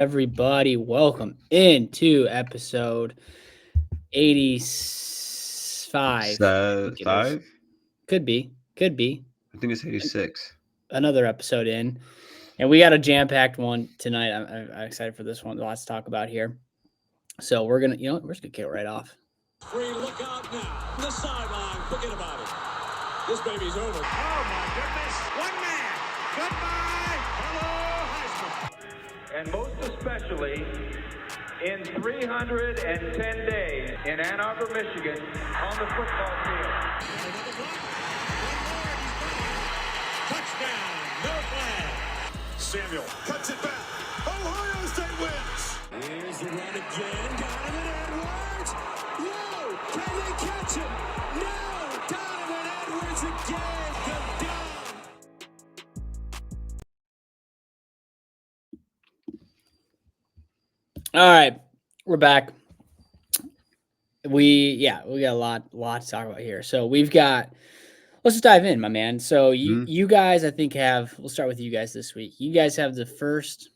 Everybody, welcome into episode 85. I think it is. 5? Could be. I think it's 86. Another episode in. And we got a jam-packed one tonight. I'm excited for this one. Lots to talk about here. So we're going to, we're just going to kick it right off. Free, look out now. The sideline, forget about it. This baby's over. Oh, my goodness. One man. Goodbye. Hello, Heisman. And most especially in 310 days in Ann Arbor, Michigan, on the football field. Another block. One more. He's touchdown. No flag. Samuel cuts it back. Ohio State wins. Here's the run again. Donovan Edwards. Whoa. Can they catch him? No. Donovan Edwards again. The down. All right. We're back. We got a lot to talk about here. So let's just dive in, my man. So you guys, I think we'll start with you guys this week. You guys have the first,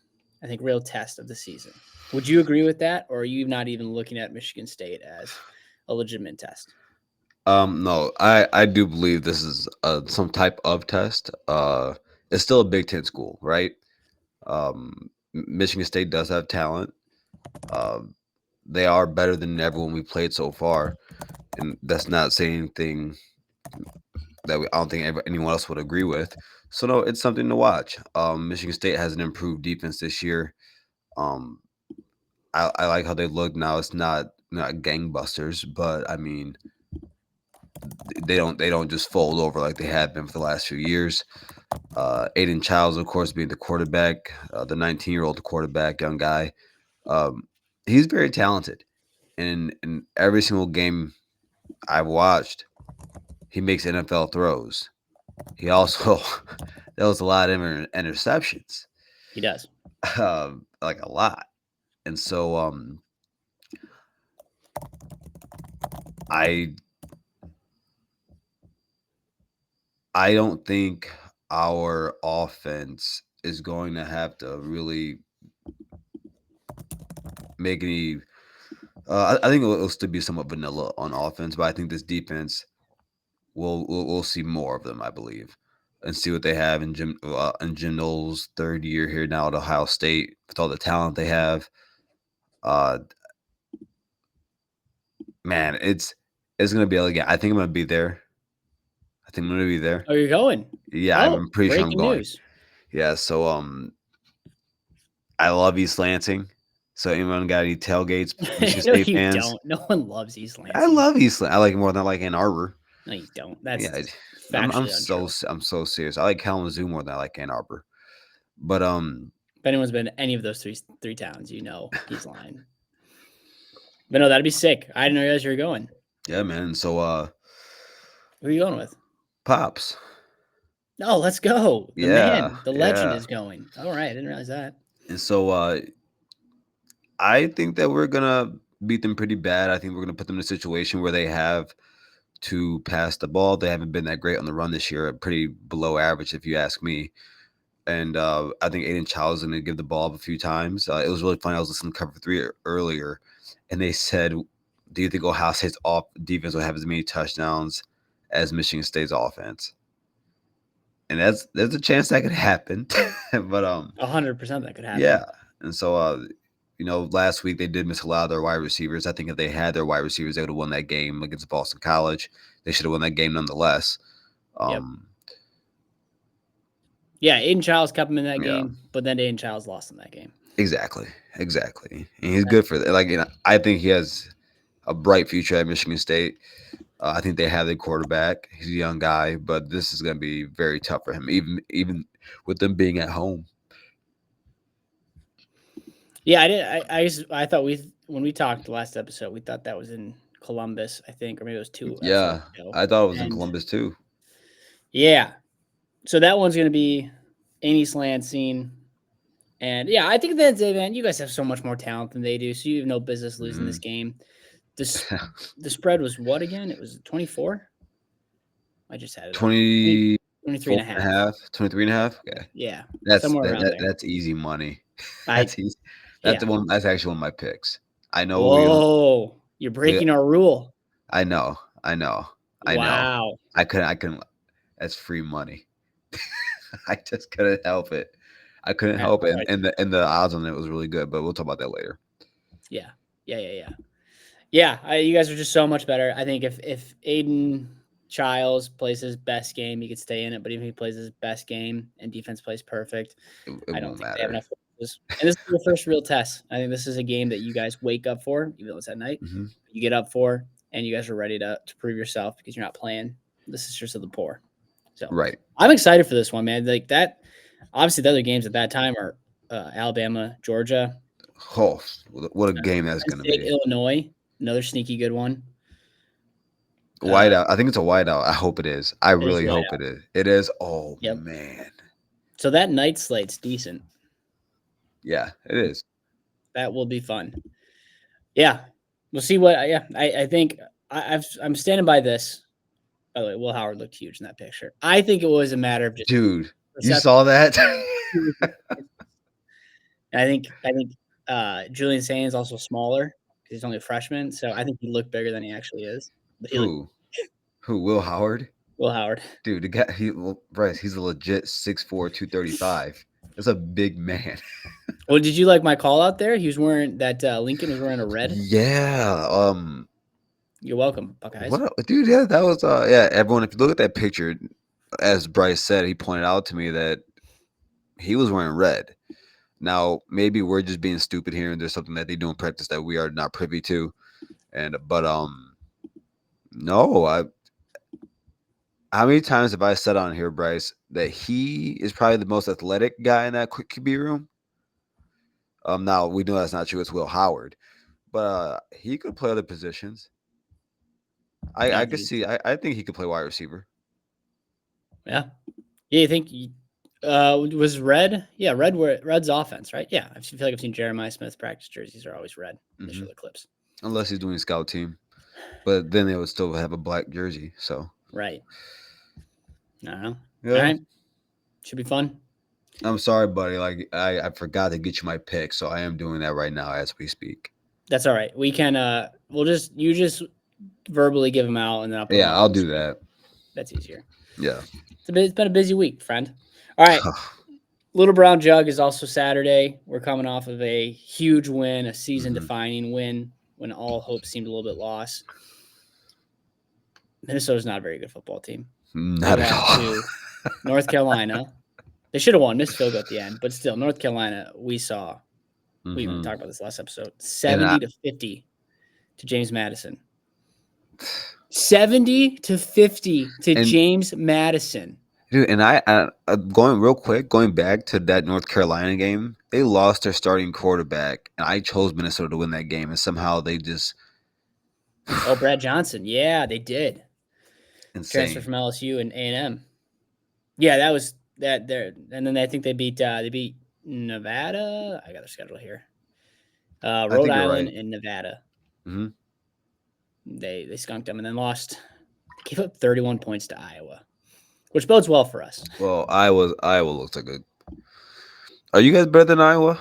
I think, real test of the season. Would you agree with that? Or are you not even looking at Michigan State as a legitimate test? No, I do believe this is some type of test. It's still a Big Ten school, right? Michigan State does have talent. They are better than everyone we played so far, and that's not saying anything that I don't think anyone else would agree with. So no, it's something to watch. Michigan State has an improved defense this year. I like how they look now. It's not gangbusters, but I mean, they don't just fold over like they have been for the last few years. Aiden Childs, of course, being the quarterback, the 19-year-old quarterback, young guy. He's very talented, and in every single game I've watched, he makes NFL throws. He also throws a lot of interceptions. He does. Like a lot. And so I don't think our offense is going to have to really make any I think it'll still be somewhat vanilla on offense, but I think this defense we'll see more of them, I believe, and see what they have in Jim Knowles' third year here now at Ohio State with all the talent they have. Man, it's gonna be again. I think I'm gonna be there. Oh, you're going? Yeah, I'm pretty sure I'm breaking going. news. Yeah, so I love East Lansing. So anyone got any tailgates? Michigan No, State you fans? don't. No one loves East Lansing. I love East Lansing. I like it more than I like Ann Arbor. No, you don't. That's Yeah, I'm I'm so serious. I like Kalamazoo more than I like Ann Arbor. But if anyone's been to any of those three towns, you know he's lying. But no, that'd be sick. I didn't realize you were going. yeah, man. So Who are you going with? Pops. No, let's go. The man, the legend yeah. is going. All right, I didn't realize that. And so I think that we're gonna beat them pretty bad. I think we're gonna put them in a situation where they have to pass the ball. They haven't been that great on the run this year, pretty below average, if you ask me. And I think Aiden Childs is going to give the ball up a few times. It was really funny. I was listening to Cover 3 earlier, and they said, do you think Ohio State's defense will have as many touchdowns as Michigan State's offense? And there's a chance that could happen. But 100% that could happen. Yeah. And so last week they did miss a lot of their wide receivers. I think if they had their wide receivers, they would have won that game against Boston College. They should have won that game nonetheless. Yep. Yeah, Aiden Childs kept him in that game, but then Aiden Childs lost in that game. Exactly. And he's good for that. I think he has a bright future at Michigan State. I think they have the quarterback. He's a young guy, but this is going to be very tough for him, even with them being at home. Yeah, I thought when we talked last episode, we thought that was in Columbus, I think, or maybe it was 2. Yeah, I thought it was in Columbus too. Yeah. So that one's going to be in East Lansing. And yeah, I think that's it, man. You guys have so much more talent than they do, so you have no business losing this game. The spread was what again? It was 24? I just had it. 23 and a half. 23 and a half? Okay. Yeah. That's easy money. That's easy. That's the one. That's actually one of my picks. I know. Whoa, you're breaking our rule. I know. Wow. I couldn't. That's free money. I just couldn't help it. I couldn't help it, and the odds on it was really good. But we'll talk about that later. Yeah. You guys are just so much better. I think if Aiden Childs plays his best game, he could stay in it. But even if he plays his best game and defense plays perfect, It I don't won't think matter. they have enough forces. And this is your first real test. I think this is a game that you guys wake up for, even though it's at night. Mm-hmm. You get up for, and you guys are ready to prove yourself because you're not playing the Sisters of the Poor. So Right. I'm excited for this one, man. Like that. Obviously, the other games at that time are Alabama, Georgia. Oh, what a game that's going to be. Illinois, another sneaky good one. Whiteout. I think it's a whiteout. I hope it is. I really hope it is. It is. Oh, Yep. man. So that night slate's decent. Yeah, it is. That will be fun. Yeah. We'll see what. Yeah. I think I'm standing by this. By the way, Will Howard looked huge in that picture. I think it was a matter of just. Dude, you saw that? I think Julian Sane is also smaller because he's only a freshman. So I think he looked bigger than he actually is. But Who? Will Howard? Will Howard. Dude, the guy, Bryce, he's a legit 6'4", 235. That's a big man. Well, did you like my call out there? He was wearing that Lincoln was wearing a red. Yeah. You're welcome, Buckeyes. Dude, yeah, that was everyone, if you look at that picture, as Bryce said, he pointed out to me that he was wearing red. Now, maybe we're just being stupid here and there's something that they do in practice that we are not privy to. But no, how many times have I said on here, Bryce, that he is probably the most athletic guy in that quick QB room? Now we know that's not true. It's Will Howard, but he could play other positions. I could see. I think he could play wide receiver. Yeah. You think was red? Yeah, red's offense, right? Yeah, I feel like I've seen Jeremiah Smith practice jerseys are always red. They show the clips. Unless he's doing scout team, but then they would still have a black jersey. So right. I don't know. Yeah. All right. Should be fun. I'm sorry, buddy. Like I forgot to get you my pick, so I am doing that right now as we speak. That's all right. We can you just verbally give them out and then I'll do that. That's easier. Yeah. It's been a busy week, friend. All right. Little Brown Jug is also Saturday. We're coming off of a huge win, a season-defining win when all hope seemed a little bit lost. Minnesota's not a very good football team. Not at all. To North Carolina. They should have won. Missed field goal at the end, but still, North Carolina. We saw. We even talked about this last episode. 70-50 to James Madison. 70-50 to James Madison. Dude, and I going back to that North Carolina game, they lost their starting quarterback, and I chose Minnesota to win that game, and somehow they just. Oh, Brad Johnson. Yeah, they did. Insane. Transfer from LSU and A&M. Yeah, that was that there. And then I think they beat Nevada. I got their schedule here. Rhode Island and Nevada. Mm-hmm. They skunked them and then lost. Gave up 31 points to Iowa, which bodes well for us. Well, Iowa looks like a. Are you guys better than Iowa?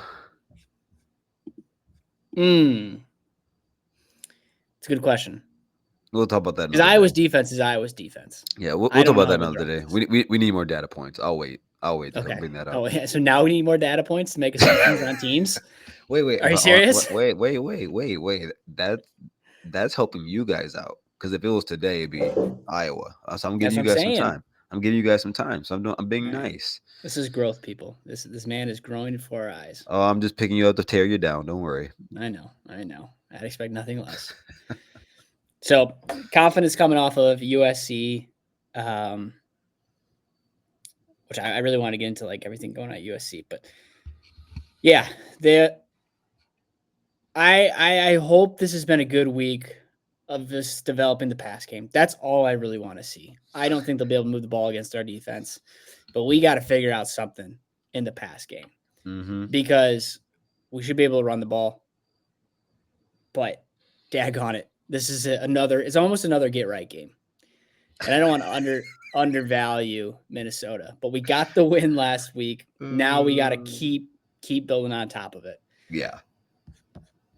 It's a good question. We'll talk about that. Because Iowa's defense is Iowa's defense. Yeah, we'll talk about that another day. We need more data points. I'll wait to bring that up. Oh, yeah. So now we need more data points to make assumptions on teams. Wait. Are you serious? Wait. That's helping you guys out. Because if it was today, it'd be Iowa. So I'm giving you guys some time. So I'm being nice. This is growth, people. This man is growing before our eyes. Oh, I'm just picking you up to tear you down. Don't worry. I know. I'd expect nothing less. So confidence coming off of USC, which I really want to get into like everything going on at USC, but yeah, I hope this has been a good week of this developing the pass game. That's all I really want to see. I don't think they'll be able to move the ball against our defense, but we got to figure out something in the pass game because we should be able to run the ball. But daggone it, this is it's almost another get right game, and I don't want to undervalue Minnesota, but we got the win last week. Now we got to keep building on top of it. Yeah.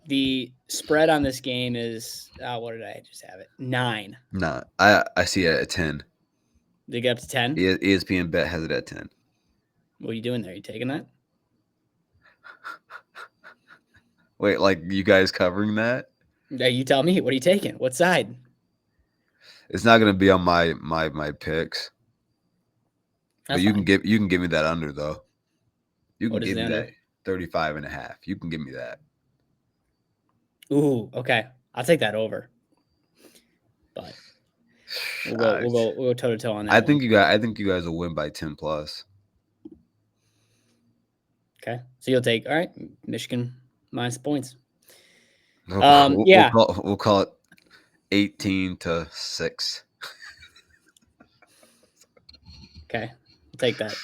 The spread on this game is what did I just have it? 9. Nah, I see it at 10. They get up to 10. ESPN Bet has it at 10. What are you doing there? You taking that? Wait, like you guys covering that? Yeah, you tell me. What are you taking? What side? It's not gonna be on my picks. That's But you fine. can give me that under though. You can What is give the me under? that 35.5. You can give me that. Ooh, okay. I'll take that over. But we'll go toe to toe on that. I think you guys will win by 10 plus. Okay. So you'll take all right, Michigan minus points. We'll call it 18-6. Okay. I'll take that.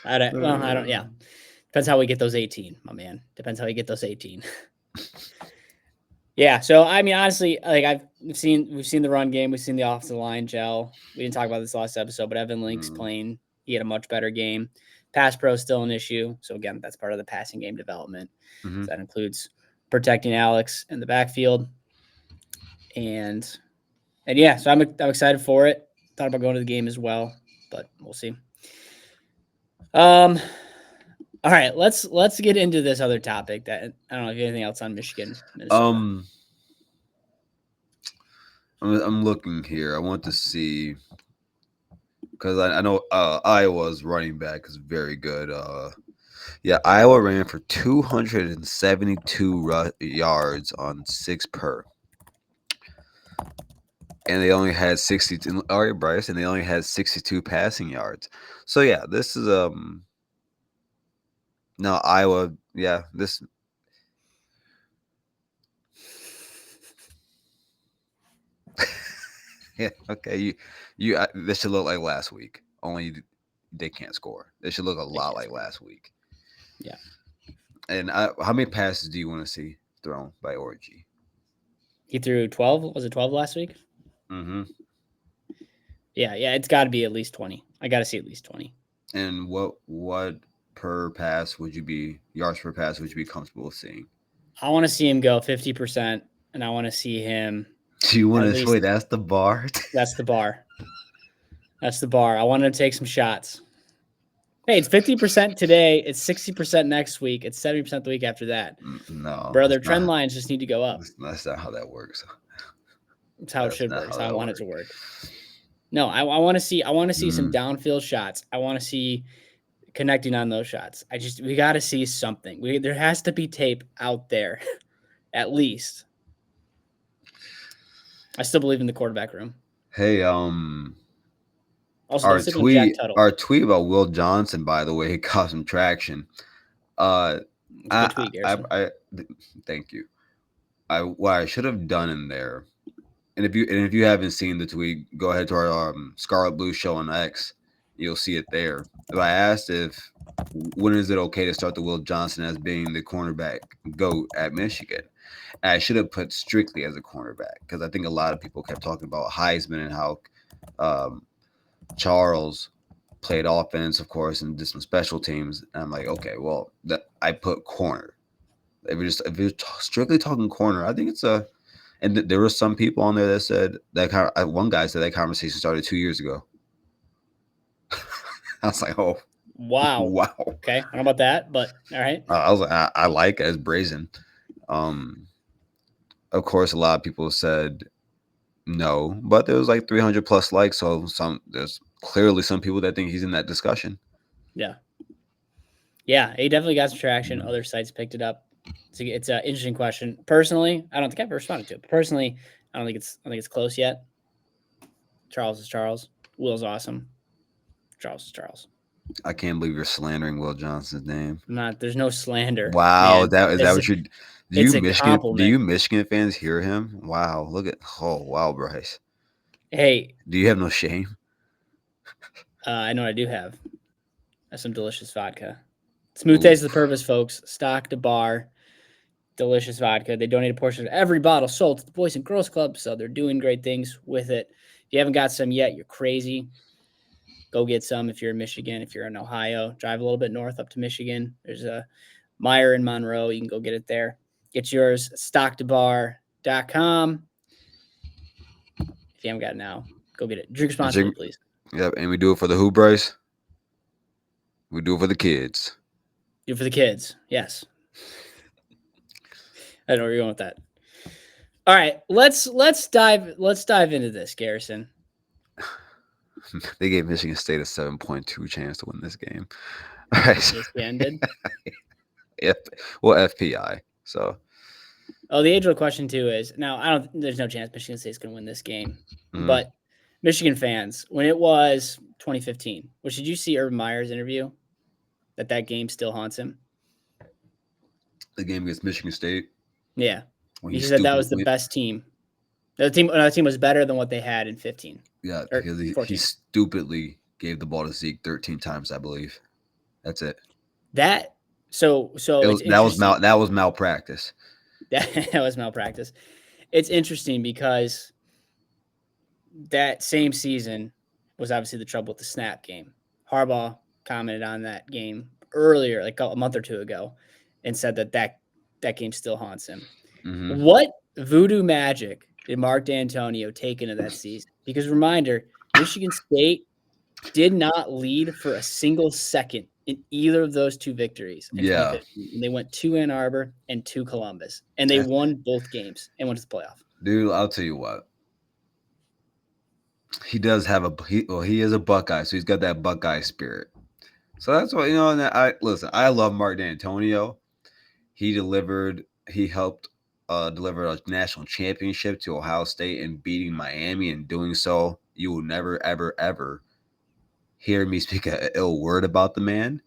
I don't. Yeah. Depends how we get those 18, my man. Depends how we get those 18. Yeah. So I mean, honestly, like we've seen the run game, we've seen the offensive line gel. We didn't talk about this last episode, but Evan Link's playing. He had a much better game. Pass pro is still an issue. So again, that's part of the passing game development. So that includes protecting Alex in the backfield. And yeah, so I'm excited for it. Thought about going to the game as well, but we'll see. All right, let's get into this other topic that I don't know if you have anything else on Michigan, Minnesota. I'm looking here. I want to see because I know Iowa's running back is very good. Iowa ran for 272 yards on 6 per. And they only had 62. All right, Bryce, and they only had 62 passing yards. So yeah, this is no Iowa. Yeah, this. Yeah, okay. This should look like last week. Only they can't score. They should look a lot like last week. Yeah. And how many passes do you want to see thrown by Orji? He threw 12. Was it 12 last week? Mm-hmm. Yeah. It's got to be at least 20. I got to see at least 20. And what per pass would you be yards per pass would you be comfortable with seeing? I want to see him go 50%, and I want to see him. Do you want to wait? That's the bar. That's the bar. That's the bar. I want him to take some shots. Hey, it's 50% today. It's 60% next week. It's 70% the week after that. No, brother. Trend lines just need to go up. That's not how that works. It's how it should work. It's how I want it to work. No, I want to see. I want to see some downfield shots. I want to see connecting on those shots. We got to see something. There has to be tape out there, at least. I still believe in the quarterback room. Hey, also, our tweet about Will Johnson, by the way, got some traction. Good tweet, Garrison. I thank you. What I should have done in there, and if you haven't seen the tweet, go ahead to our Scarlet Blue show on X. You'll see it there. But I asked when is it okay to start the Will Johnson as being the cornerback GOAT at Michigan? And I should have put strictly as a cornerback because I think a lot of people kept talking about Heisman and how Charles played offense, of course, and did some special teams. And I'm like, okay, well, I put corner. If you're strictly talking corner, I think it's and there were some people on there that said that one guy said that conversation started 2 years ago. I was like, oh, wow. Okay, I don't know about that, but all right. I was like, I like it as brazen. Of course, a lot of people said no, but there was like 300 plus likes. So there's clearly some people that think he's in that discussion. Yeah, he definitely got some traction. Other sites picked it up. It's an interesting question. Personally, I don't think I've responded to it. But personally, I don't think it's close yet. Charles is Charles. Will's awesome. Charles is Charles. I can't believe you're slandering Will Johnson's name. There's no slander. Wow, is that what you're? Do you Michigan fans hear him? Wow, wow, Bryce. Hey, do you have no shame? I know what I do have. That's some delicious vodka. Smooth taste of the purpose, folks. Stock to bar. Delicious vodka. They donate a portion of every bottle sold to the Boys and Girls Club, so they're doing great things with it. If you haven't got some yet, you're crazy. Go get some if you're in Michigan. If you're in Ohio, drive a little bit north up to Michigan. There's a Meyer in Monroe. You can go get it there. Get yours, stocktobar.com. If you haven't got it now, go get it. Drink responsibly, please. Yep, and we do it for the who, Bryce? We do it for the kids. Do it for the kids. Yes. I don't know where you're going with that. All right, let's dive into this, Garrison. They gave Michigan State a 7.2 chance to win this game. All right. ESPN did. FPI. So. Oh, the age-old question too is now. There's no chance Michigan State's going to win this game, but Michigan fans, when it was 2015, which did you see Urban Meyer's interview? That game still haunts him. The game against Michigan State. Yeah, he said that was the best team. The team was better than what they had in 15. Yeah, because he stupidly gave the ball to Zeke 13 times, I believe. That's it. That was malpractice. That was malpractice. It's interesting because that same season was obviously the trouble with the snap game. Harbaugh commented on that game earlier, like a month or two ago, and said that game still haunts him. Mm-hmm. What voodoo magic did Mark D'Antonio take into that season? Because reminder, Michigan State did not lead for a single second in either of those two victories. Yeah. And they went to Ann Arbor and to Columbus, and they won both games and went to the playoff. Dude, I'll tell you what. He does have he is a Buckeye, so he's got that Buckeye spirit. So that's what, I love Mark D'Antonio. He helped deliver a national championship to Ohio State and beating Miami, and doing so, you will never, ever, ever hear me speak an ill word about the man.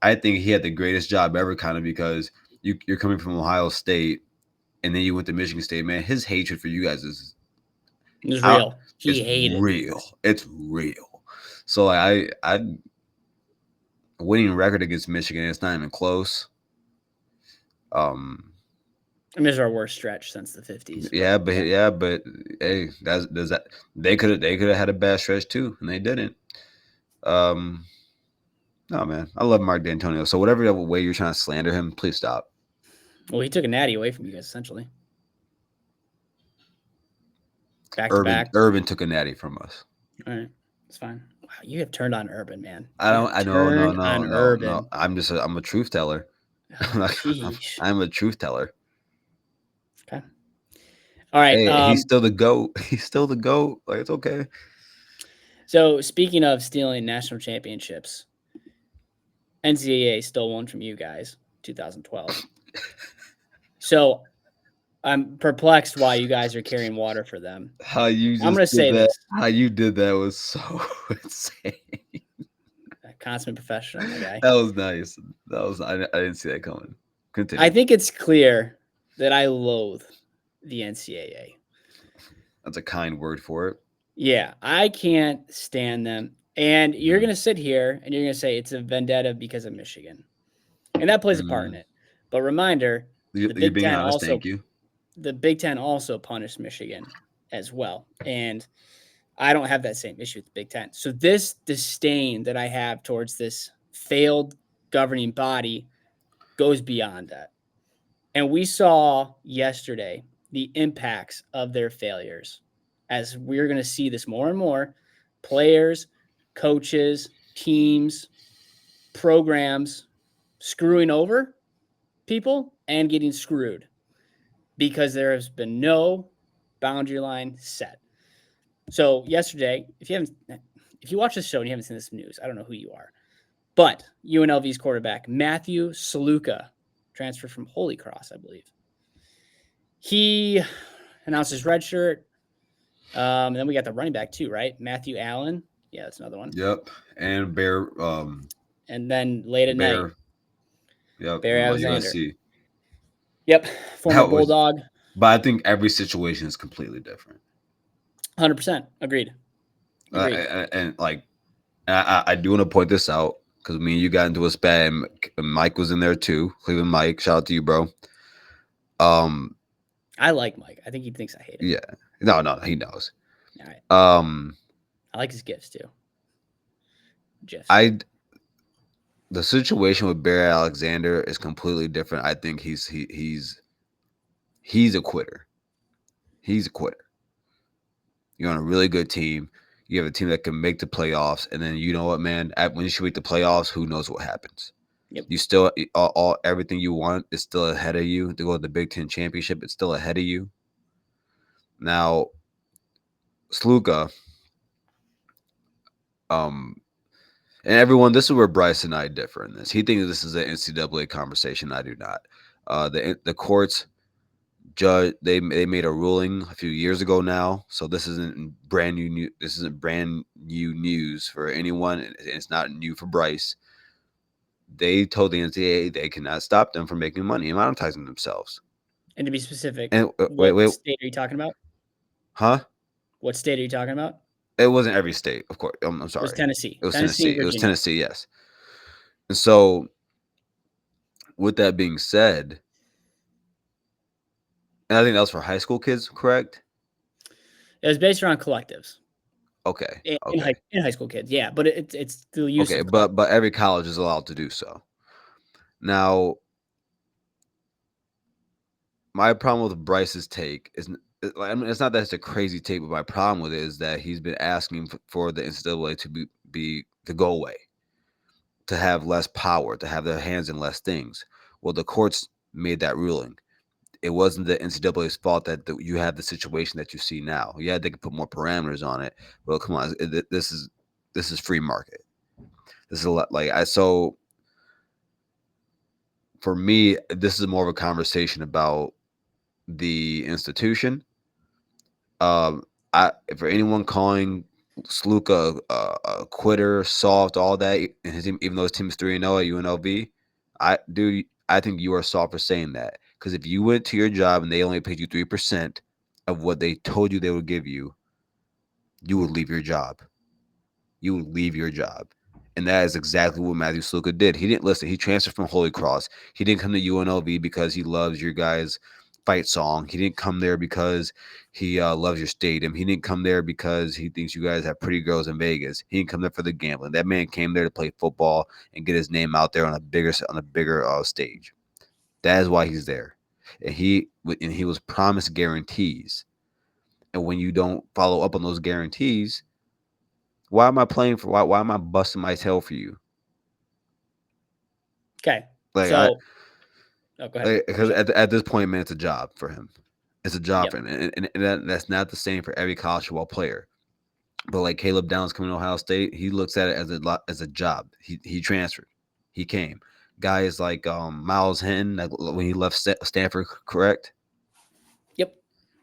I think he had the greatest job ever, kind of, because you're coming from Ohio State and then you went to Michigan State. Man, his hatred for you guys is real. He hated real. It's real. So I winning record against Michigan, it's not even close. I mean, this is our worst stretch since the 50s. But hey, they could have had a bad stretch too, and they didn't. No, man, I love Mark D'Antonio. So whatever way you're trying to slander him, please stop. Well, he took a natty away from you guys, essentially. Back to back. Urban took a natty from us. All right, it's fine. Wow, you have turned on Urban, man. No. Urban. I'm a truth teller. I'm a truth teller. Okay. All right. Hey, he's still the GOAT. He's still the GOAT. Like, it's okay. So speaking of stealing national championships, NCAA stole one from you guys, 2012. So I'm perplexed why you guys are carrying water for them. I'm going to say this. How you did that was so insane. A consummate professional, my guy. That was nice. I didn't see that coming. Continue. I think it's clear that I loathe the NCAA. That's a kind word for it. Yeah, I can't stand them. And you're going to sit here and you're going to say it's a vendetta because of Michigan. And that plays a part in it. But reminder, you're being honest, thank you. The Big Ten also punished Michigan as well. And I don't have that same issue with the Big Ten. So this disdain that I have towards this failed governing body goes beyond that. And we saw yesterday the impacts of their failures, as we're going to see this more and more. Players, coaches, teams, programs screwing over people and getting screwed because there has been no boundary line set. So yesterday, if you watch this show and you haven't seen this news, I don't know who you are, but UNLV's quarterback, Matthew Saluka, transferred from Holy Cross, I believe. He announced his red shirt. And then we got the running back too, right? Matthew Allen. Yeah, that's another one. Yep. And Bear. And then late at night. Yep. Barry Alexander. USC. Yep. Former Bulldog. But I think every situation is completely different. 100%. Agreed. And I do want to point this out because me and you got into a spat and Mike was in there too. Cleveland Mike. Shout out to you, bro. I like Mike. I think he thinks I hate him. Yeah. No, he knows. All right. I like his gifts too. GIFs. The situation with Barry Alexander is completely different. I think he's He's a quitter. He's a quitter. You're on a really good team. You have a team that can make the playoffs, and then you know what, man? When you make the playoffs, who knows what happens? Yep. You still everything you want is still ahead of you to go to the Big Ten championship. It's still ahead of you. Now, Sluka, and everyone, this is where Bryce and I differ in this. He thinks this is an NCAA conversation. I do not. The courts judge they made a ruling a few years ago now, so this isn't brand new. This isn't brand new news for anyone. It's not new for Bryce. They told the NCAA they cannot stop them from making money and monetizing themselves. And to be specific, And what state are you talking about? Huh? What state are you talking about? It wasn't every state, of course. I'm sorry. It was Tennessee. It was Tennessee. It was Virginia. Tennessee, yes. And so, with that being said, and I think that was for high school kids, correct? It was based around collectives. Okay. In high school kids, yeah, but it's the use. Okay, of but every college is allowed to do so. Now, my problem with Bryce's take is, I mean, it's not that it's a crazy take, but my problem with it is that he's been asking for the NCAA to go away, to have less power, to have their hands in less things. Well, the courts made that ruling. It wasn't the NCAA's fault that you have the situation that you see now. Yeah, they could put more parameters on it. Well, come on, this is free market. This is a lot so. For me, this is more of a conversation about the institution. For anyone calling Sluka a quitter, soft, all that, and his team, even though his team is 3-0 at UNLV, I think you are soft for saying that. Because if you went to your job and they only paid you 3% of what they told you they would give you, you would leave your job. You would leave your job. And that is exactly what Matthew Sluka did. He didn't listen. He transferred from Holy Cross. He didn't come to UNLV because he loves your guys' fight song. He didn't come there because he loves your stadium. He didn't come there because he thinks you guys have pretty girls in Vegas. He didn't come there for the gambling. That man came there to play football and get his name out there on a bigger stage. That is why he's there. And he was promised guarantees. And when you don't follow up on those guarantees, why am I playing for? Why am I busting my tail for you? Okay. Go ahead. Because at this point, man, it's a job for him. It's a job for him, and that's not the same for every college football player. But like Caleb Downs coming to Ohio State, he looks at it as a job. He transferred, he came. Guys like Miles Hinton, like when he left Stanford, correct? Yep.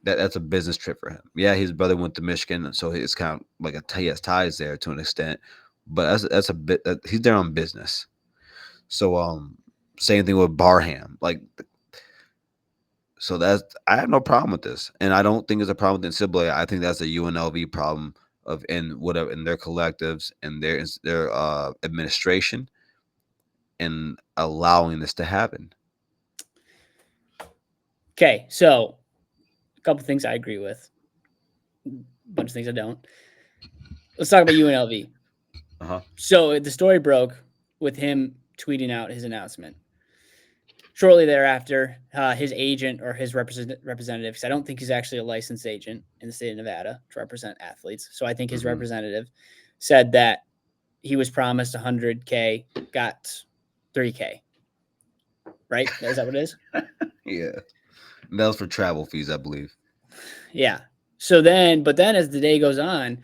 That's a business trip for him. Yeah, his brother went to Michigan, so it's kind of like he has ties there to an extent. But that's a bit. He's there on business. So same thing with Barham. So I have no problem with this, and I don't think it's a problem with NCAA. I think that's a UNLV problem in their collectives and their administration and allowing this to happen. Okay, so a couple things I agree with, a bunch of things I don't. Let's talk about UNLV. So the story broke with him tweeting out his announcement. Shortly thereafter, his agent or his representative, because I don't think he's actually a licensed agent in the state of Nevada to represent athletes. So I think his representative said that he was promised $100K, got $3K. Right? Is that what it is? Yeah. That was for travel fees, I believe. Yeah. But then as the day goes on,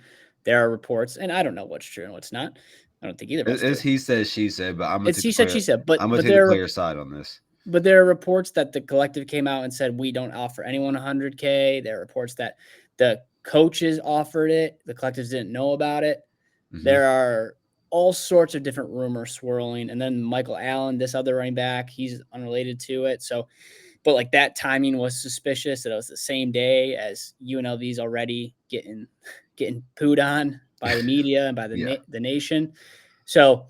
there are reports, and I don't know what's true and what's not. I don't think either. It's he said, she said, but I'm gonna take he said, she said. But I'm gonna take the player side on this. But there are reports that the collective came out and said we don't offer anyone $100K. There are reports that the coaches offered it. The collectives didn't know about it. Mm-hmm. There are all sorts of different rumors swirling. And then Michael Allen, this other running back, he's unrelated to it. So, but like that timing was suspicious. That it was the same day as UNLV's already getting pooed on by the media and by the nation. So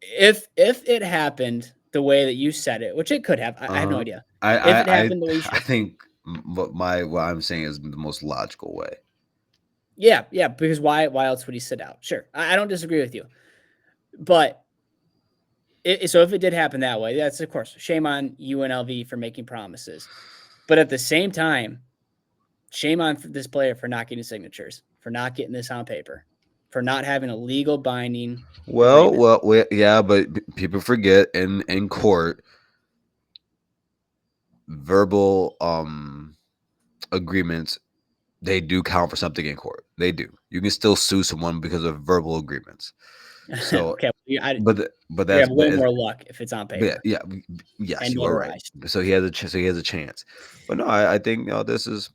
if it happened the way that you said it, which it could have, I have no idea. I think what I'm saying is the most logical way. Yeah, because why else would he sit out? Sure, I don't disagree with you, but So if it did happen that way, that's, of course, shame on UNLV for making promises. But at the same time, shame on this player for not getting signatures, for not getting this on paper, for not having a legal binding agreement. Yeah, but people forget in court, verbal agreements, they do count for something in court. They do. You can still sue someone because of verbal agreements. So, Okay, you you have that's a little more luck if it's on paper yes, and you are right. notarized. So he has a chance. But no, I think this is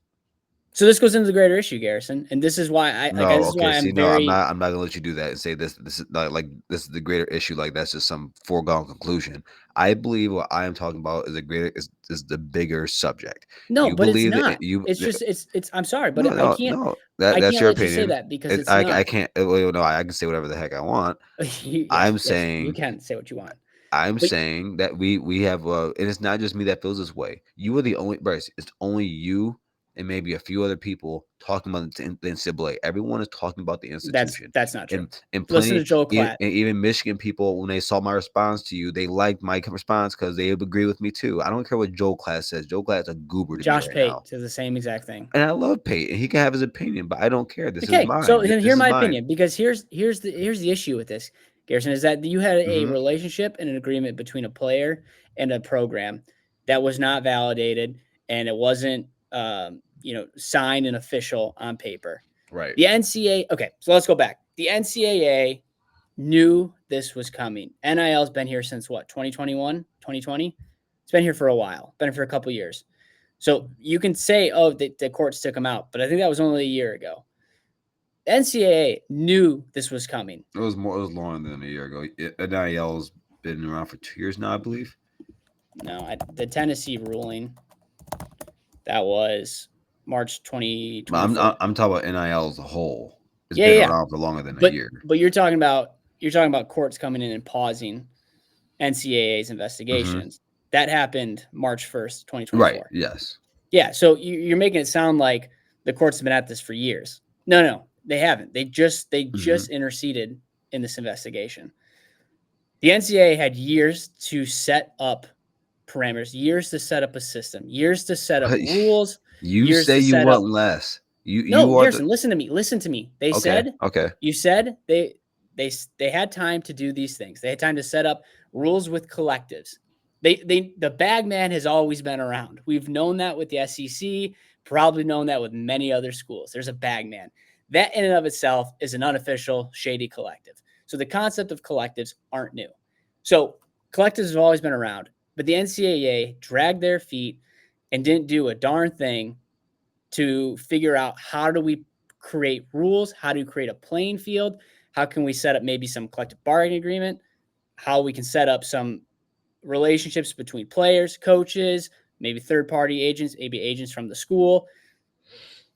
So this goes into the greater issue, Garrison, and this is why no. Okay, I'm no, I'm very not. I'm not gonna let you do that and say this. This is not like this is the greater issue. Like that's just some foregone conclusion. I believe what I am talking about is the bigger subject. no, You but it's believe that not. It's just it's. I'm sorry, but no, no, no. That's I can't your let you say opinion. that because it's I not. can't. Well, no, I can say whatever the heck I want. Yes, I'm yes, you saying can say what you want. I'm But saying that we have and it's not just me that feels this way. You are the only Bryce, it's only you and maybe a few other people talking about the NCAA. Everyone is talking about the institution. that's not true. And Listen to plenty Joel Klatt. and even Michigan people, when they saw my response to you, they liked my response because they agree with me too. I don't care what Joel Klatt says. Joel Klatt's a goober to me Josh right Pate now. says the same exact thing. And I love Peyton. He can have his opinion, but I don't care. This is Okay, mine. so then This hear is my mine. opinion, because here's the issue with this, Garrison, is that you had a Mhm. relationship and an agreement between a player and a program that was not validated, and it wasn't signed and official on paper. Right. The NCAA, okay, so let's go back. The NCAA knew this was coming. NIL's been here since what, 2021, 2020? It's been here for a while, been here for a couple years. So you can say, oh, the courts took them out, but I think that was only a year ago. NCAA knew this was coming. It was longer than a year ago. NIL's been around for 2 years now, I believe. No, the Tennessee ruling, that was March 2024. I'm talking about NIL as a whole. It's Yeah, been yeah. around for longer than a But year. but you're talking about courts coming in and pausing NCAA's investigations. That happened March 1st, 2024. Right. Yes. Yeah. So you're making it sound like the courts have been at this for years. No, they haven't. They just interceded in this investigation. The NCAA had years to set up parameters, years to set up a system, years to set up rules. You years say to you set want up. less. No, You are Garrison, listen to me. Listen to me. They said, okay. You said they had time to do these things. They had time to set up rules with collectives. The bag man has always been around. We've known that with the SEC, probably known that with many other schools. There's a bag man. That in and of itself is an unofficial, shady collective. So the concept of collectives aren't new. So collectives have always been around, but the NCAA dragged their feet and didn't do a darn thing to figure out how do we create rules, how do we create a playing field, how can we set up maybe some collective bargaining agreement, how we can set up some relationships between players, coaches, maybe third-party agents, maybe agents from the school.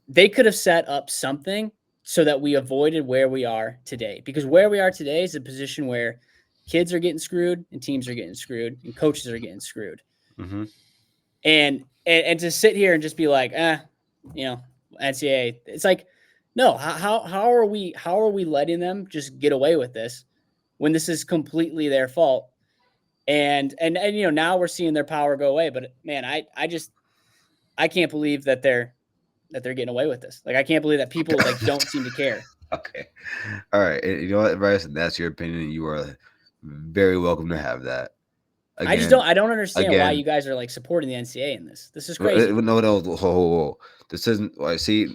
They could have set up something so that we avoided where we are today, because where we are today is a position where kids are getting screwed and teams are getting screwed and coaches are getting screwed. Mm-hmm. And to sit here and just be like, NCAA, it's like, no, how are we letting them just get away with this when this is completely their fault? And now we're seeing their power go away. But man, I can't believe that they're getting away with this. Like, I can't believe that people don't seem to care. Okay. All right. You know what, Bryce? That's your opinion. You are very welcome to have that. Again, I don't understand why you guys are supporting the NCAA in this. This is crazy. No. Whoa. This isn't. I see,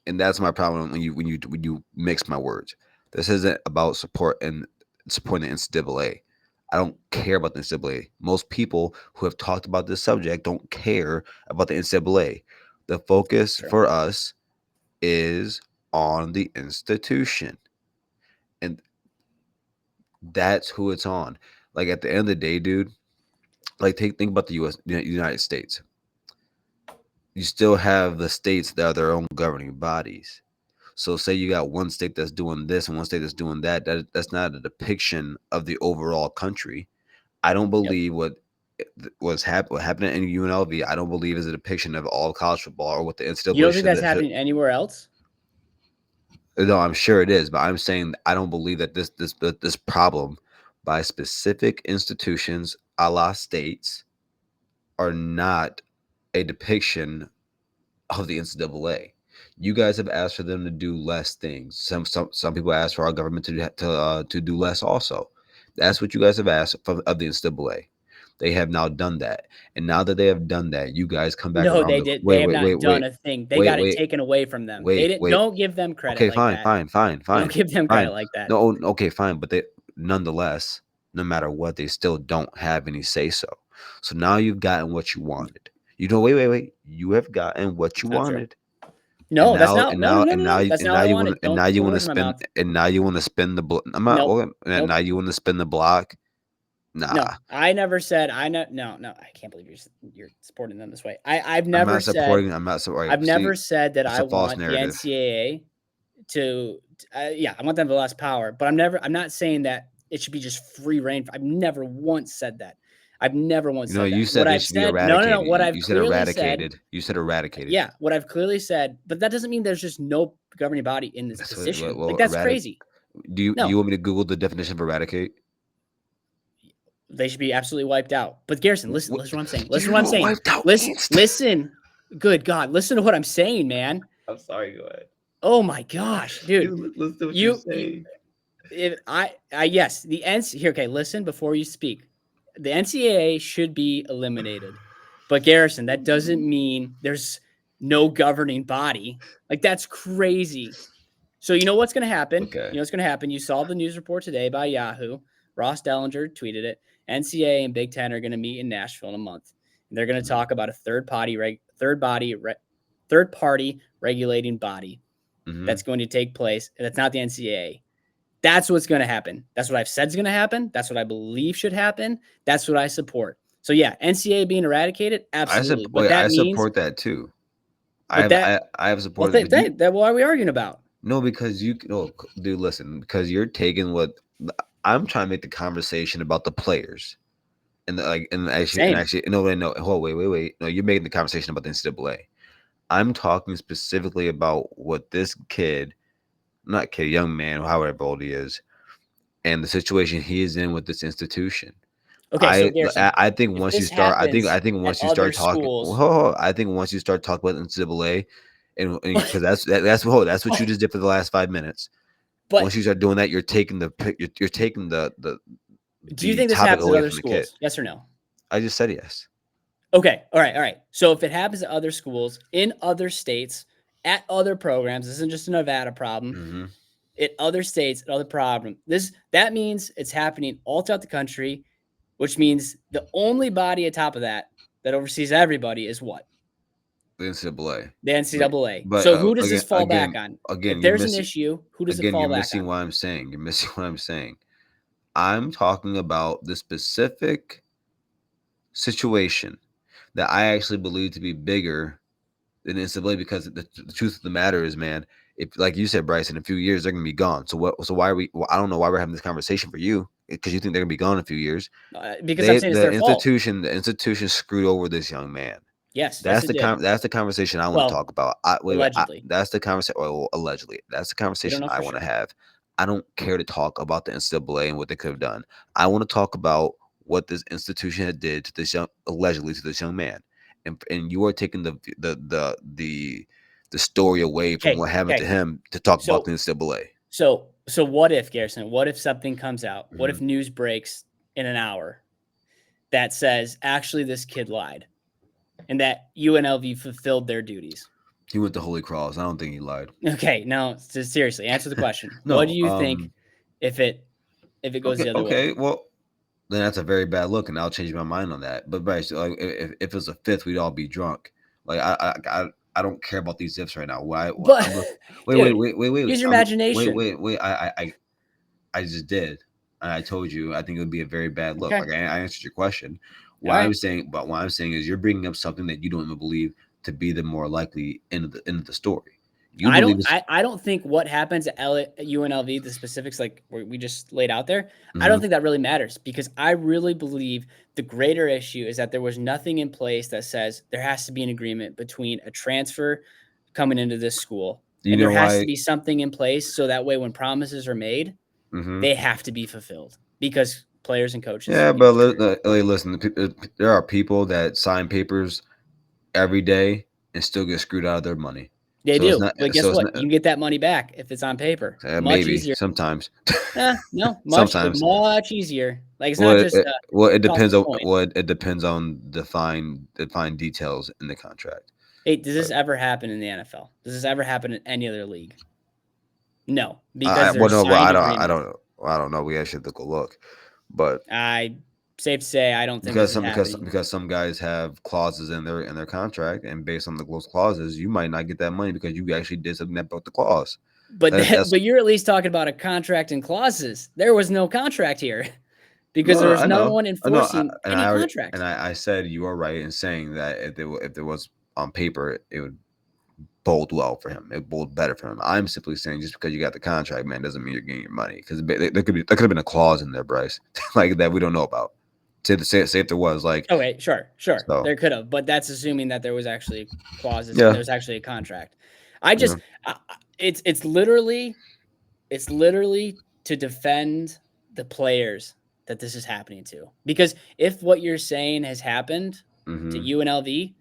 and that's my problem when you mix my words. This isn't about supporting the NCAA. I don't care about the NCAA. Most people who have talked about this subject don't care about the NCAA. The focus for us is on the institution, and that's who it's on. Like, at the end of the day, dude. Like, think about the United States. You still have the states that are their own governing bodies. So say you got one state that's doing this and one state that's doing that. That's not a depiction of the overall country. I don't believe what happening in UNLV, I don't believe is a depiction of all college football or what the NCAA. You don't think that's happening anywhere else? No, I'm sure it is, but I'm saying I don't believe that this problem by specific institutions, a la states, are not a depiction of the NCAA. You guys have asked for them to do less things. Some people ask for our government to do less also. That's what you guys have asked of the NCAA. They have now done that, and now that they have done that, you guys come back No, around. they did. They have not done a thing. They got it taken away from them. They didn't. Don't give them credit. Okay, like that. fine. Don't give them credit like that. No, okay, fine. But they, nonetheless, no matter what, they still don't have any say so. So now you've gotten what you wanted. You know, wait. You have gotten what you wanted. No, that's now, not. No. That's not what I wanted. And now you want to spin. And now you want to spin the block. I'm not. Nope. And now you want to spin the block. Nah. No, I never said. No. I can't believe you're supporting them this way. I've never said. I'm not supporting. I've never said that I want narrative. the NCAA to. Yeah, I want them to less power, but I'm not saying that it should be just free reign. I've never once said that. I've never once said that. You said it should be eradicated. No. What I've you said eradicated. You said eradicated. Yeah, what I've clearly said, but that doesn't mean there's just no governing body in this position. Like that's crazy. Do you want me to Google the definition of eradicate? They should be absolutely wiped out. But Garrison, listen what I'm saying. Listen. Good God, listen to what I'm saying, man. I'm sorry. Go ahead. Oh my gosh, dude. Listen to what you're saying. Yes, the NCAA. Here, okay, listen before you speak. The NCAA should be eliminated, but Garrison, that doesn't mean there's no governing body. Like that's crazy. So you know what's going to happen? Okay. You know what's going to happen? You saw the news report today by Yahoo. Ross Dellinger tweeted it. NCAA and Big Ten are going to meet in Nashville in a month, and they're going to talk about a third party regulating body that's going to take place. And that's not the NCAA. That's what's going to happen. That's what I've said is going to happen. That's what I believe should happen. That's what I support. So yeah, NCAA being eradicated, absolutely. I support that too. I have supported that. That what are we arguing about? No, because dude, listen, because you're taking what I'm trying to make the conversation about the players, and actually, no, wait. No, you're making the conversation about the NCAA. I'm talking specifically about what this young man, however old he is, and the situation he is in with this institution. Okay, I think once you start talking about NCAA, and because that's what you just did for the last 5 minutes. But once you start doing that, you're taking the. Do you think this happens at other schools? Yes or no? I just said yes. Okay. All right. So if it happens at other schools, in other states, at other programs, this isn't just a Nevada problem. At other states, at other problem. That means it's happening all throughout the country, which means the only body atop of that oversees everybody is what? The NCAA. The NCAA. But, so who does this fall back on? Again, if there's an issue, who does it fall back on? You're missing what I'm saying. I'm talking about the specific situation that I actually believe to be bigger than NCAA, because the truth of the matter is, man, if, like you said, Bryce, in a few years they're gonna be gone. So why are we? Well, I don't know why we're having this conversation for you, because you think they're gonna be gone in a few years. Because I'm saying it's their fault. The institution screwed over this young man. Yes, that's the conversation I want to talk about. Allegedly, that's the conversation. Well, allegedly, that's the conversation I want to have. I don't care to talk about the NCAA and what they could have done. I want to talk about what this institution had did to this allegedly to this young man, and you are taking the story away from what happened to him to talk about the NCAA. So what if, Garrison? What if something comes out? What if news breaks in an hour that says actually this kid lied, and that UNLV fulfilled their duties? He went to Holy Cross. I don't think he lied. Okay, no, seriously, answer the question. No, what do you think if it goes the other way? Okay, well, then that's a very bad look, and I'll change my mind on that. But Bryce, like, if it was a fifth, we'd all be drunk. Like I don't care about these ifs right now. Why? Wait. Use your imagination. Wait. I just did. And I told you I think it would be a very bad look. Okay. Like I answered your question. What I'm saying is you're bringing up something that you don't even believe to be the more likely end of the story. I don't think what happens at UNLV, the specifics like we just laid out there, I don't think that really matters, because I really believe the greater issue is that there was nothing in place that says there has to be an agreement between a transfer coming into this school. And there has to be something in place so that way when promises are made, they have to be fulfilled. Because players and coaches. Yeah, but listen, there are people that sign papers every day and still get screwed out of their money. They So it's do, not. but guess So it's what? not. You can get that money back if it's on paper. Much Maybe easier. sometimes. No, Sometimes. much easier. Like it's Well, not just it depends on point. it depends on defined details in the contract. Hey, does this ever happen in the NFL? Does this ever happen in any other league? No, because there's signed agreements. I don't know. We actually have to go look, but Safe to say I don't think this is happening. because some guys have clauses in their contract, and based on those clauses, you might not get that money because you actually did something that broke the clause. But you're at least talking about a contract and clauses. There was no contract here because there's no one enforcing any contract. And I said you are right in saying that if there was on paper, it would bode well for him. It bode better for him. I'm simply saying just because you got the contract, man, doesn't mean you're getting your money because there could have been a clause in there, Bryce, like that we don't know about. Say if there was like. Okay, sure, so. There could have, but that's assuming that there was actually clauses. Yeah. And there's actually a contract. It's literally to defend the players that this is happening to, because if what you're saying has happened to UNLV,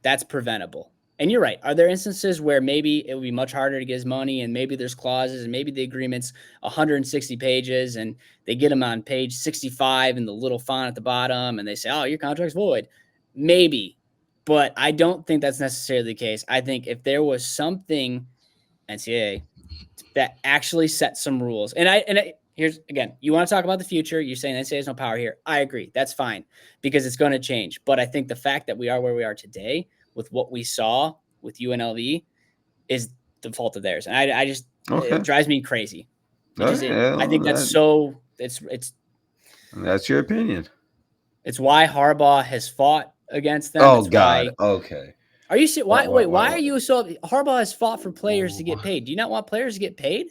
that's preventable. And you're right. Are there instances where maybe it would be much harder to get his money, and maybe there's clauses, and maybe the agreement's 160 pages, and they get him on page 65 in the little font at the bottom, and they say, "Oh, your contract's void." Maybe, but I don't think that's necessarily the case. I think if there was something NCAA that actually set some rules, and here's again, you want to talk about the future. You're saying NCAA has no power here. I agree. That's fine because it's going to change. But I think the fact that we are where we are today with what we saw with UNLV is the fault of theirs. And I just, it drives me crazy. I think that's so it's. That's your opinion. It's why Harbaugh has fought against them. Oh God. Okay. Are you why are you so Harbaugh has fought for players to get paid? Do you not want players to get paid?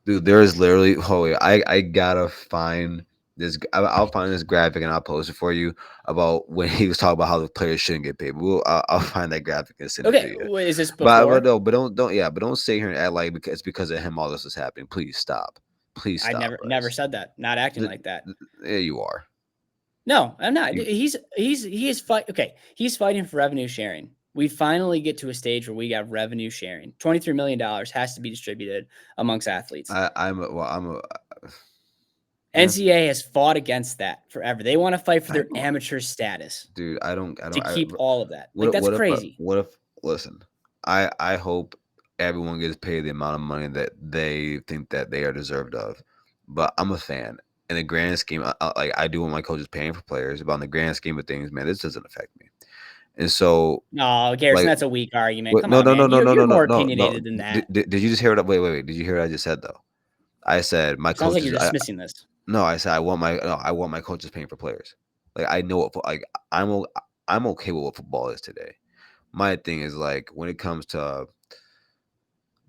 Dude, there is literally I gotta find this. I'll find this graphic and I'll post it for you about when he was talking about how the players shouldn't get paid. I'll find that graphic and send it to you. Is this before? But don't sit here and act like it's because of him all this is happening. Please stop. Please stop. I never said that. Not acting like that. Yeah, you are. No, I'm not. He is fight. Okay, he's fighting for revenue sharing. We finally get to a stage where we got revenue sharing. $23 million has to be distributed amongst athletes. NCAA has fought against that forever. They want to fight for their amateur status. Dude, I don't keep all of that. That's crazy. Listen, I hope everyone gets paid the amount of money that they think that they are deserved of. But I'm a fan. In the grand scheme, I do want my coaches paying for players, but in the grand scheme of things, man, this doesn't affect me. And so, no, Garrison, that's a weak argument. Come on, you're more opinionated than that. Did you just hear it? Wait. Did you hear what I just said though? I said my coaches. Sounds like you're dismissing this. No, I said I want my coaches paying for players. Like I know what I'm okay with what football is today. My thing is like when it comes to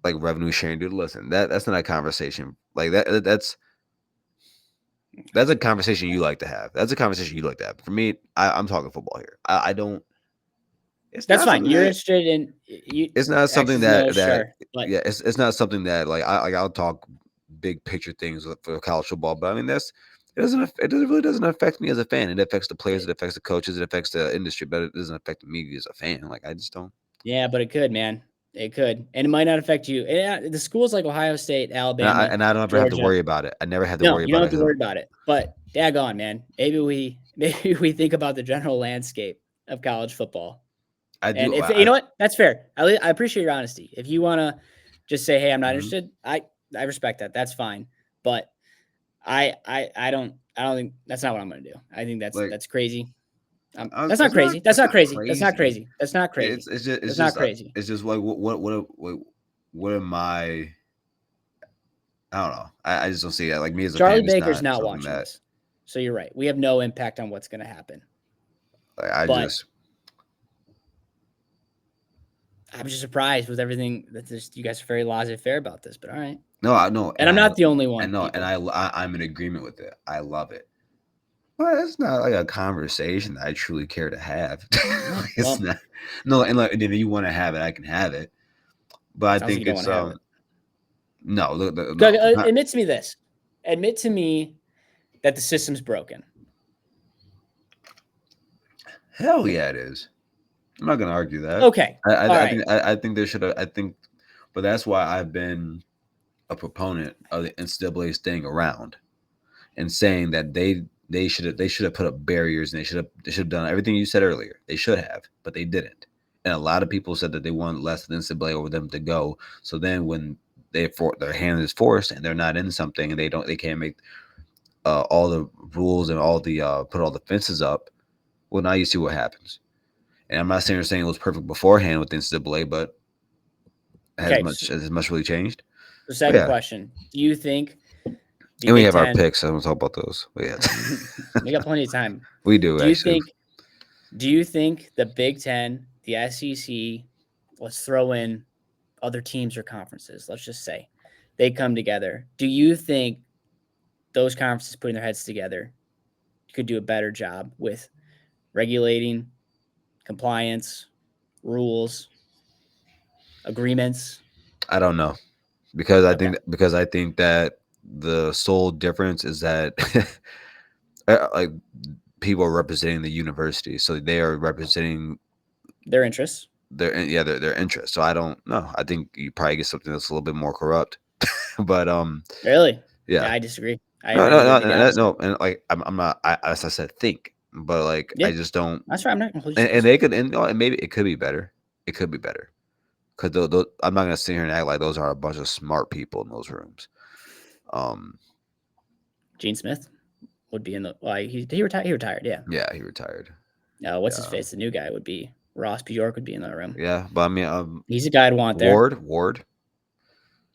like revenue sharing, dude. Listen, that's not a conversation. Like that's a conversation you like to have. That's a conversation you like to have. For me, I'm talking football here. I don't. That's fine. You're interested in. It's not something it's not something that like I'll talk big picture things for college football, but I mean it really doesn't affect me as a fan. It affects the players, it affects the coaches, it affects the industry, but it doesn't affect me as a fan. Like I just don't. Yeah, but it could, man. It could, and it might not affect you. The schools like Ohio State, Alabama, and I don't ever have to worry about it. I never had to worry about it. You don't have to worry about it. But daggone, man, maybe we think about the general landscape of college football. I do. And you know what? That's fair. I appreciate your honesty. If you want to just say, "Hey, I'm not interested," I respect that. That's fine. But I don't think that's not what I'm going to do. I think that's crazy. That's not crazy. That's not crazy. That's not crazy. That's not crazy. It's not crazy. It's just like what am I? I don't know. I just don't see it. Like me as a Charlie fan, Baker's not watching this, so you're right. We have no impact on what's going to happen. Like I'm just surprised with everything that you guys are very laissez-faire about this, but all right. No, I know, and I'm not the only one. I know, and I'm in agreement with it. I love it. Well, it's not like a conversation that I truly care to have. It's not. No, and like, if you want to have it, I can have it. But I think it's no. Admit to me this. Admit to me that the system's broken? Hell yeah, it is. I'm not gonna argue that. Okay. I think there should have. I think, but that's why I've been a proponent of the NCAA staying around and saying that they should have put up barriers and they should have done everything you said earlier. They should have, but they didn't. And a lot of people said that they want less than NCAA over them to go. So then when their hand is forced and they're not in something and they can't make all the rules and all the put all the fences up. Well, now you see what happens. And I'm not saying it was perfect beforehand with NCAA, but has much really changed? The second question: do you think? And we have our picks. I don't talk about those. But yeah, we got plenty of time. We do. Do you think the Big Ten, the SEC, let's throw in other teams or conferences? Let's just say they come together. Do you think those conferences putting their heads together could do a better job with regulating, compliance, rules, agreements? I don't know, because I think that the sole difference is that like people are representing the university, so they are representing their interests. Their interests. So I don't know. I think you probably get something that's a little bit more corrupt. But really, yeah, I disagree. No, and like I'm not. As I said, think, but like I just don't. That's right. I'm not completely. And they could, and maybe it could be better. It could be better, because I'm not gonna sit here and act like those are a bunch of smart people in those rooms. Gene Smith would be in the. Well, he retired. He retired. Yeah. Yeah, he retired. What's his face? The new guy would be Ross Bjork. Would be in that room. Yeah, but I mean, he's a guy I'd want there. Ward.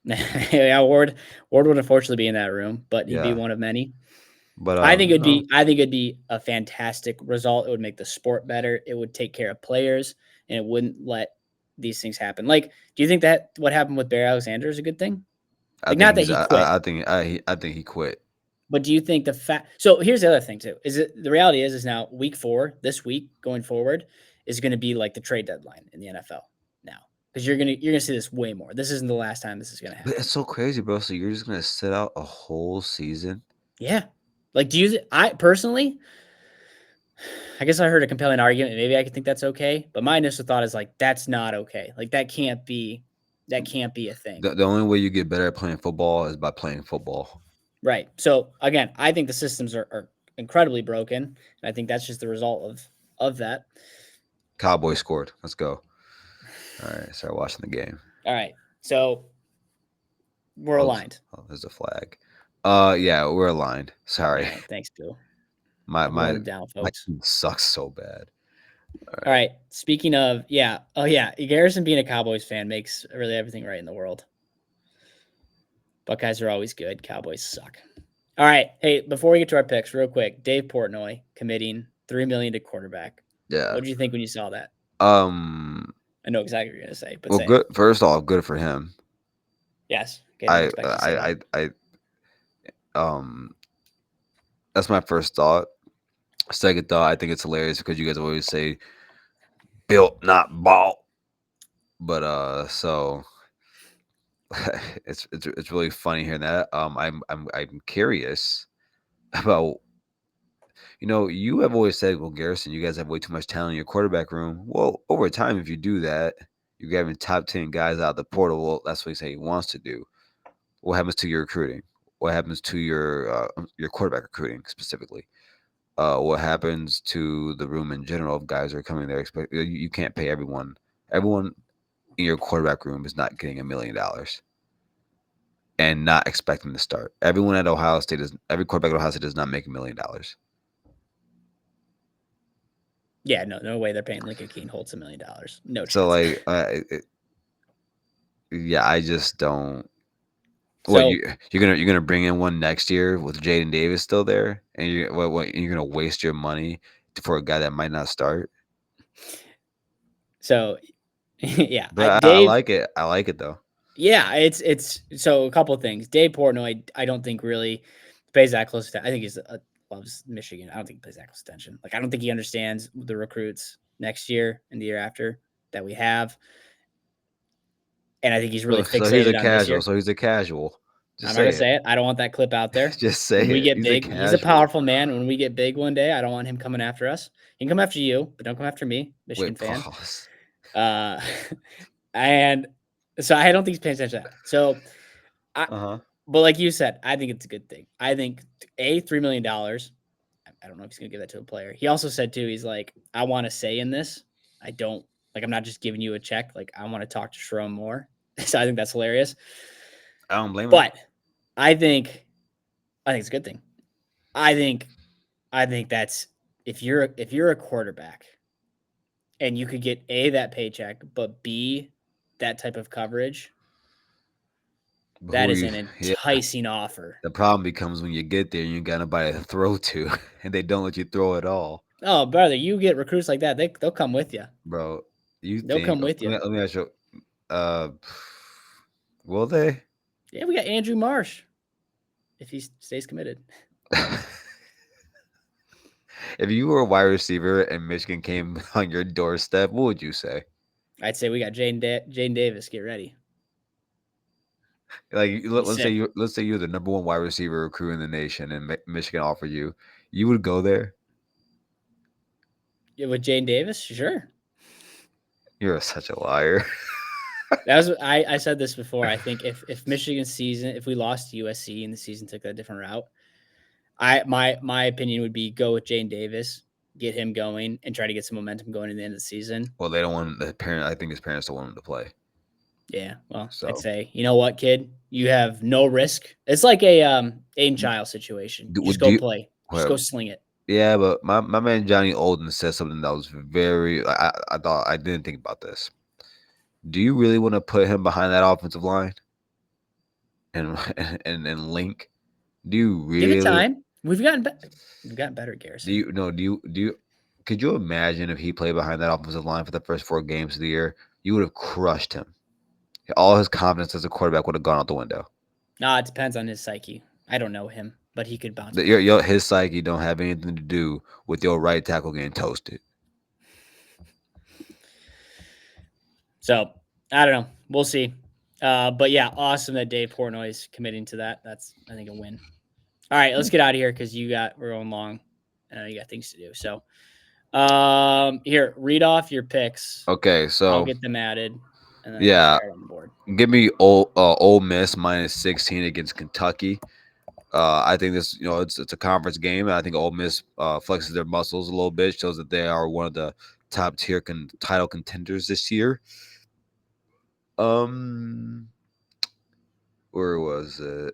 Yeah, Ward would unfortunately be in that room, but he'd be one of many. But I think it'd be a fantastic result. It would make the sport better. It would take care of players, and it wouldn't let these things happen. Like, do you think that what happened with Barry Alexander is a good thing? Like, not that he quit. I think he quit. But do you think the fact? So here's the other thing too. The reality is now week 4 this week going forward is going to be like the trade deadline in the NFL now. Because you're gonna see this way more. This isn't the last time this is gonna happen. But it's so crazy, bro. So you're just gonna sit out a whole season? Yeah. Like, I personally, I guess I heard a compelling argument. Maybe I could think that's okay. But my initial thought is like, that's not okay. Like that can't be a thing. The only way you get better at playing football is by playing football. Right. So again, I think the systems are incredibly broken, and I think that's just the result of that. Cowboys scored. Let's go. All right, start watching the game. All right, so we're aligned. Oh, there's a flag. Yeah, we're aligned. Sorry. Right, thanks, Bill. My team sucks so bad. All right. Speaking of, Garrison being a Cowboys fan makes really everything right in the world. Buckeyes are always good. Cowboys suck. All right. Hey, before we get to our picks, real quick, Dave Portnoy committing $3 million to quarterback. Yeah. What did you think when you saw that? I know exactly what you're gonna say, but good. First off, good for him. Yes. That's my first thought. Second thought, I think it's hilarious because you guys always say built, not bought. But so it's really funny hearing that. I'm curious about, you have always said, well, Garrison, you guys have way too much talent in your quarterback room. Well, over time, if you do that, you're having top 10 guys out the portal. Well, that's what he said he wants to do. What happens to your recruiting? What happens to your quarterback recruiting specifically? What happens to the room in general of guys who are coming there? You can't pay everyone. Everyone in your quarterback room is not getting $1 million and not expecting to start. Everyone at Ohio State every quarterback at Ohio State does not make $1 million. Yeah, no way they're paying Lincoln Keenholz $1 million. No chance. So like, I just don't. So, what you're gonna bring in one next year with Jaden Davis still there, and you're gonna waste your money for a guy that might not start? So, yeah, but I like it. I like it though. Yeah, it's so a couple of things. Dave Portnoy, I don't think really pays that close attention. I think he's loves Michigan. I don't think he pays that close attention. Like, I don't think he understands the recruits next year and the year after that we have. And I think he's really fixated so he's a on casual. this year. So he's a casual. I'm not gonna say it. I don't want that clip out there. Just say when we it. get He's big, a he's a casual. powerful man. When we get big one day, I don't want him coming after us. He can come after you, but don't come after me, Michigan fan. Pause. And so I don't think he's paying attention to that. So, but like you said, I think it's a good thing. I think $3 million. I don't know if he's gonna give that to a player. He also said too, he's like, I want to say in this. I don't like. I'm not just giving you a check. Like I want to talk to Sharon more. So I think that's hilarious. I don't blame him. But I think it's a good thing. I think that's if you're a quarterback and you could get A, that paycheck, but B, that type of coverage, that is an enticing offer. The problem becomes when you get there and you got nobody to throw to and they don't let you throw at all. Oh, brother, you get recruits like that, they'll come with you. Bro, they'll come with you. Let me ask you, will they? Yeah, we got Andrew Marsh if he stays committed. If you were a wide receiver and Michigan came on your doorstep, what would you say? I'd say we got Jaden Davis. Get ready. Like let's say you're the number 1 wide receiver recruit in the nation, and Michigan offered you would go there? Yeah, with Jaden Davis, sure. You're such a liar. That was I said this before. I think if Michigan's season, if we lost to USC and the season took a different route, my opinion would be go with Jaden Davis, get him going, and try to get some momentum going in the end of the season. Well, they don't want the parent. I think his parents don't want him to play. Yeah, well, I'd say, you know what, kid, you have no risk. It's like a Aiden Child situation. Just go play. Just go sling it. Yeah, but my man Johnny Olden said something that was very. I thought I didn't think about this. Do you really want to put him behind that offensive line and link? Do you really? Give it time. We've gotten better, Garrison. Do you? Could you imagine if he played behind that offensive line for the first 4 games of the year? You would have crushed him. All his confidence as a quarterback would have gone out the window. Nah, it depends on his psyche. I don't know him, but he could bounce. His psyche don't have anything to do with your right tackle getting toasted. So, I don't know. We'll see. But yeah, awesome that Dave Portnoy's committing to that. That's, I think, a win. All right, let's get out of here because we're going long. You got things to do. So, here, read off your picks. Okay, so I'll get them added. And then on the board. Give me Ole Miss minus 16 against Kentucky. I think this, it's a conference game. And I think Ole Miss flexes their muscles a little bit, shows that they are one of the top tier title contenders this year. Where was it?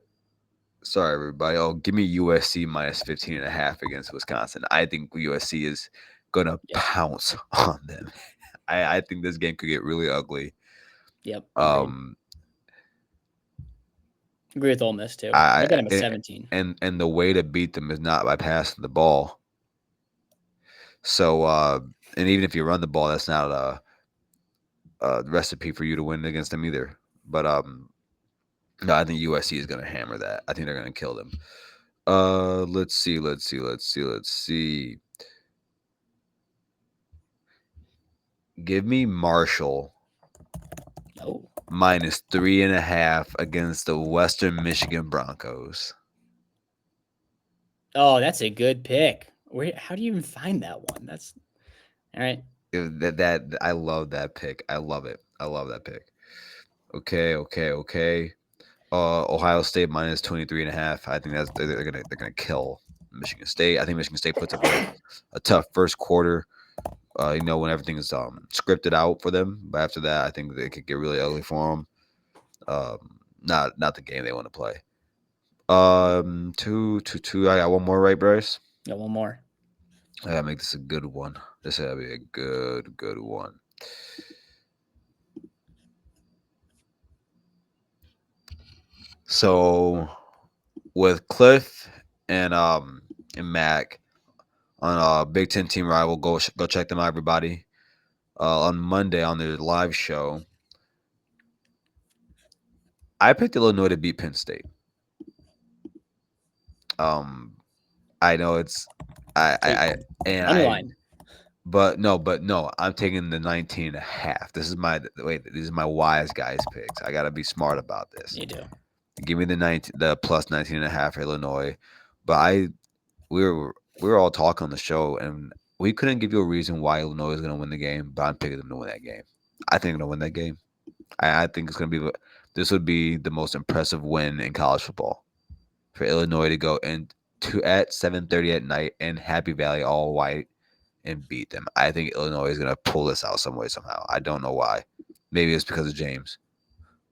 Sorry, everybody. Oh, give me USC minus 15.5 against Wisconsin. I think USC is gonna pounce on them. I think this game could get really ugly. Yep. Agree with Ole Miss too. I got him at 17. And the way to beat them is not by passing the ball. So, and even if you run the ball, that's not a recipe for you to win against them either. But no, I think USC is going to hammer that. I think they're going to kill them. Let's see. Give me Marshall. Minus 3.5 against the Western Michigan Broncos. Oh, that's a good pick. How do you even find that one? That's all right. That I love that pick. I love it. I love that pick. Okay. Ohio State minus 23.5. I think they're gonna kill Michigan State. I think Michigan State puts up a tough first quarter. When everything is scripted out for them. But after that, I think they could get really ugly for them. Not the game they want to play. 2-2. I got one more, right, Bryce? Got one more. I gotta make this a good one. This gotta be a good one. So with Cliff and Mac on Big Ten team rival, go check them out, everybody. On Monday on their live show, I picked Illinois to beat Penn State. I know it's but no, I'm taking the 19.5. These are my wise guys picks. I gotta be smart about this. You do. Give me the plus 19.5 for Illinois. But we were all talking on the show, and we couldn't give you a reason why Illinois is going to win the game, but I'm picking them to win that game. I think they're going to win that game. I think it's going to be this would be the most impressive win in college football for Illinois to go at 7:30 at night in Happy Valley all white and beat them. I think Illinois is going to pull this out some way somehow. I don't know why. Maybe it's because of James,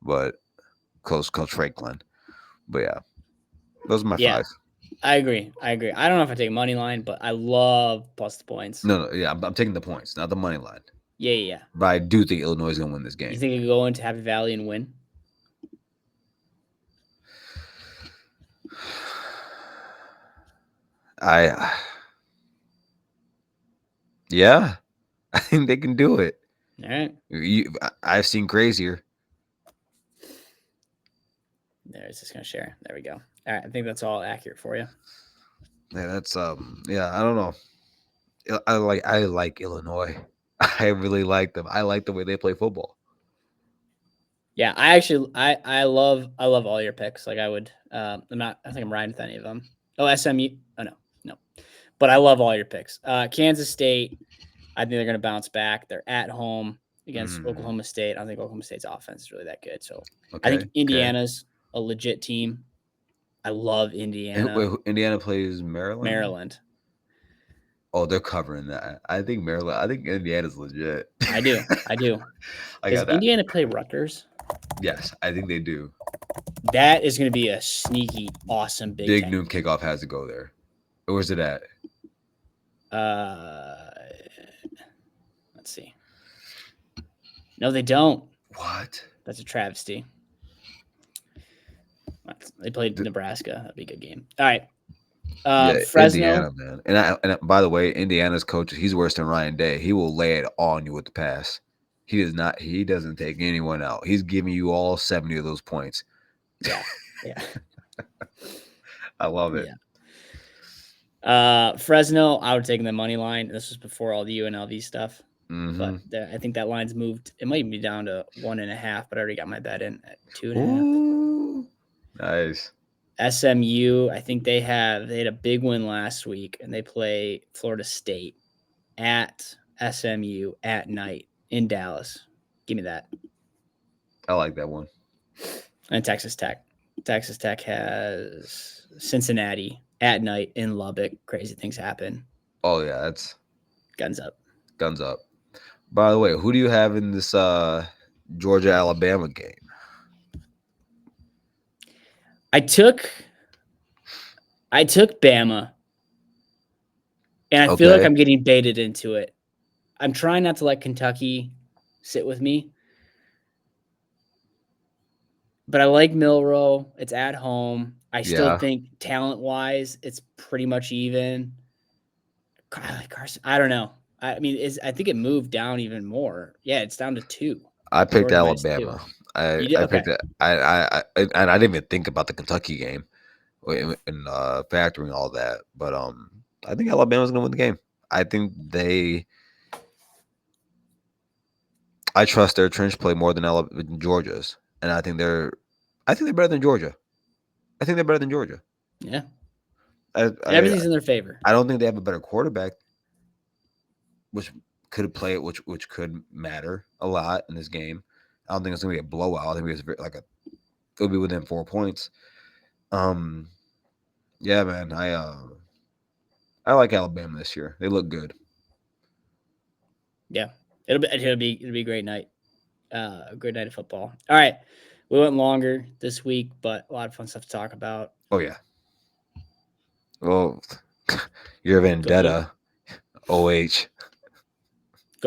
but Coach Franklin. But yeah, those are my five. I agree. I don't know if I take money line, but I love plus the points. No, yeah, I'm taking the points, not the money line. Yeah. But I do think Illinois is going to win this game. You think you could go into Happy Valley and win? Yeah, I think they can do it. All right. I've seen crazier. There's just gonna share. There we go. All right, I think that's all accurate for you. Yeah, that's yeah, I don't know. I like Illinois. I really like them. I like the way they play football. Yeah, I love all your picks. Like I would I think I'm riding with any of them. Oh, SMU. Oh no. But I love all your picks. Kansas State, I think they're gonna bounce back. They're at home against Oklahoma State. I don't think Oklahoma State's offense is really that good. So I think Indiana's a legit team. I love Indiana. Wait, Indiana plays Maryland? Maryland. Oh, they're covering that. I think Indiana's legit. I do. Does Indiana play Rutgers? Yes, I think they do. That is going to be a sneaky, awesome Big noon kickoff has to go there. Where's it at? Let's see. No, they don't. What? That's a travesty. They played Nebraska. That'd be a good game. All right. Fresno. Indiana, man. And by the way, Indiana's coach, he's worse than Ryan Day. He will lay it on you with the pass. He does not. He doesn't take anyone out. He's giving you all 70 of those points. Yeah. I love it. Yeah. Fresno, I would take the money line. This was before all the UNLV stuff. But I think that line's moved. It might be down to 1.5, but I already got my bet in at 2.5. Nice. SMU, I think they had a big win last week, and they play Florida State at SMU at night in Dallas. Give me that. I like that one. And Texas Tech. Texas Tech has Cincinnati at night in Lubbock. Crazy things happen. Oh, yeah. That's guns up. Guns up. By the way, who do you have in this Georgia-Alabama game? I took Bama, and I feel like I'm getting baited into it. I'm trying not to let Kentucky sit with me, but I like Milroe. It's at home. I still think talent-wise, it's pretty much even. I like Carson. I don't know. I mean, I think it moved down even more. Yeah, it's down to 2. I picked Alabama. I picked it. I didn't even think about the Kentucky game and factoring all that. But I think Alabama's gonna win the game. I think I trust their trench play more than Georgia's, and I think they're better than Georgia. I think they're better than Georgia. Yeah. Everything's in their favor. I don't think they have a better quarterback, which could play it, which could matter a lot in this game. I don't think it's gonna be a blowout. I think it'll be within 4 points. Yeah, man. I like Alabama this year. They look good. Yeah, it'll be a great night. A great night of football. All right, we went longer this week, but a lot of fun stuff to talk about. Oh yeah. Well, your vendetta, OH.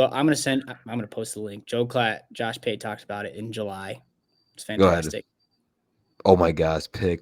I'm gonna post the link. Joe Klatt, Josh Pate talked about it in July. It's fantastic. Go ahead. Oh my gosh, pick